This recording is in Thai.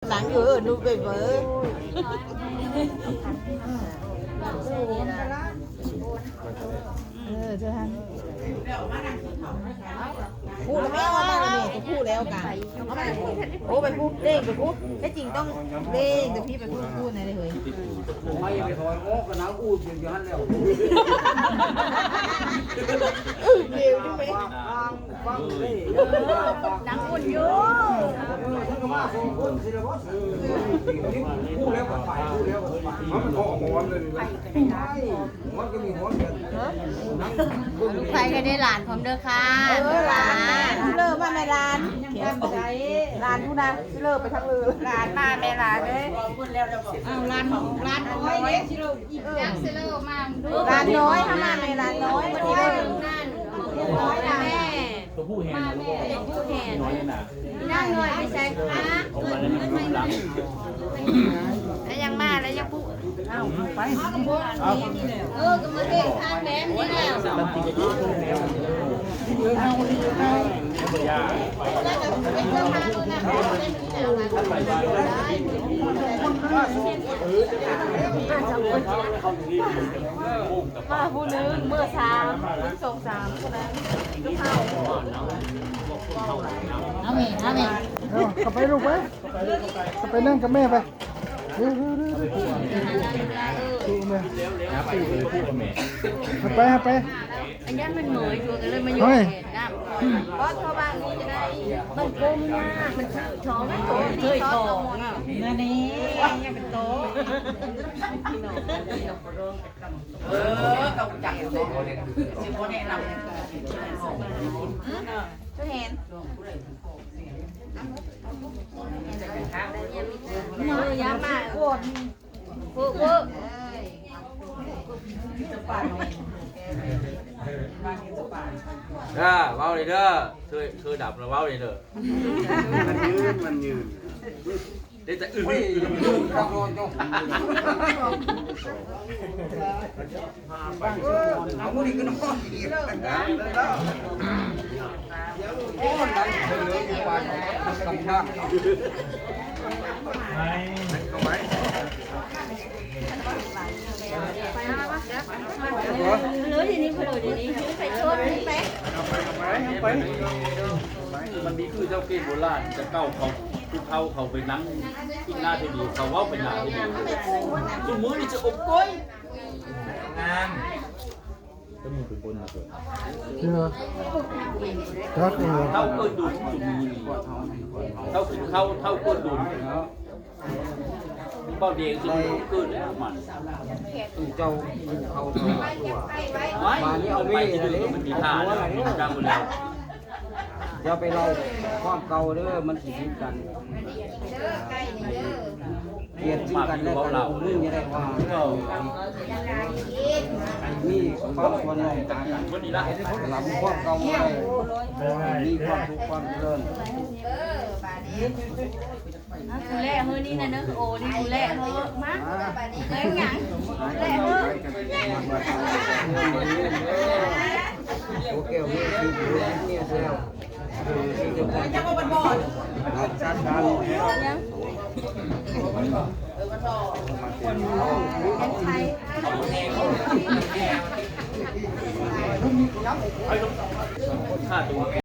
หลังอยู่ดูไปเบอร์เธอฮันพูดแล้วว่าเนี่ยจะพูดแล้วกันโอ้ไปพูดเด้งไปพูดแท้จริงต้องเด้งแต่พี่ไปพูดไหนเลยเฮ้ยไม่ไปถอยโอ้กระน้ำอูดอย่างเดียวนั่นแล้วเดี๋ยวดูไปฟังเลยดังอุ่นอยู่ท่านก็มาส่งคนสิละบอสพูดแล้วก็ไปพูดแล้วก็ไปมันออกหัวเลยมันก็มีหัวเกินลูกชายก็ได้หลานผมเด้อค่ะหลานเลิกมาแม่หลานหลานผู้นั้นเลิกไปทั้งเลยหลานมาแม่หลานเลยเอาหลานน้อยเนี่ยชิโร่ยักษ์ซิโลมาดู หลานน้อยทำมาแม่หลานน้อยวันนี้เลยนั่นน้อยนะแม่ตัวผู้แหนนะลูก เป็นผู้แทน น้อยนะ นั่งหน่อยไม่ใช่ค่ะ ผมมาแล้วมันหลัง แล้วยังมาแล้วยังพูด เอาไป ก็มาเด็กทางแม่นี่แหละ มันติดกับตัวแมวปัญญาไปมาผู้นึงเมื่อ3 2 3คนนั้นก็เข้าเอาเมย์กลับไปลูกไปกลับไปนั่งกับแม่ไปดูแม่ไปอันนี้มันเหมยอยู่กันเลยมาอยู่เห็นน้ำก็เข้าบ้านนี้จะได้มันกลมนะมันช้องโตเคยโตนั่นนี่ยังเป็นโตต้องจับตัวเนี่ยสิบคนแนะนำ ช่วยเห็นมือยามาโคตรเวอร์เว้าเลยเด้อเคยดับแล้วเว้าเลยเด้อมันยืนได้แต่อื่นข้าวโพดจ้องเอาคนนี้ก็น้องอีกแล้วโอ้นั่นเลยไปกำชับเข้าไปเหลืออย่างนี้คนเดียวนี้ใส่ชุดนี่ไปมันมีคือเจ้าเกศโบราณจะเก้าเขาคือเขาไปนั่งกินหน้าที่ดีเขาว่าเป็นหน้าที่ดีจุ่มมือนี่จะอบก้อยงานก็มือเป็นบนมาเถอะครับ เท่าก้นดุนจุ่มมือนี่เท่าคือเท่าก้นดุนเป้าเดียงจะมีเกินแล้วมันเจ้าเขาตัวมานี่เอาไปที่เดิมมันมีท่าแล้วดังหมดแล้วอย่าไปเล่าความเก่าเด้อมันสิกันเกลียดซึ่งกันและกันมึงอย่าได้ว่ามีความควรลงกันหลับความเก่าไว้มีความทุกข์ความเจริญกูแล่เฮ้ยนี่นะเนื้อโอ้นี่กูแล่เฮ้ยมาเฮ้ยหยังแล่เฮ้ยโอเคโอเคคือเนี่ยเซลจะมาบันบอลชัดชัดยังไทยค่าตัว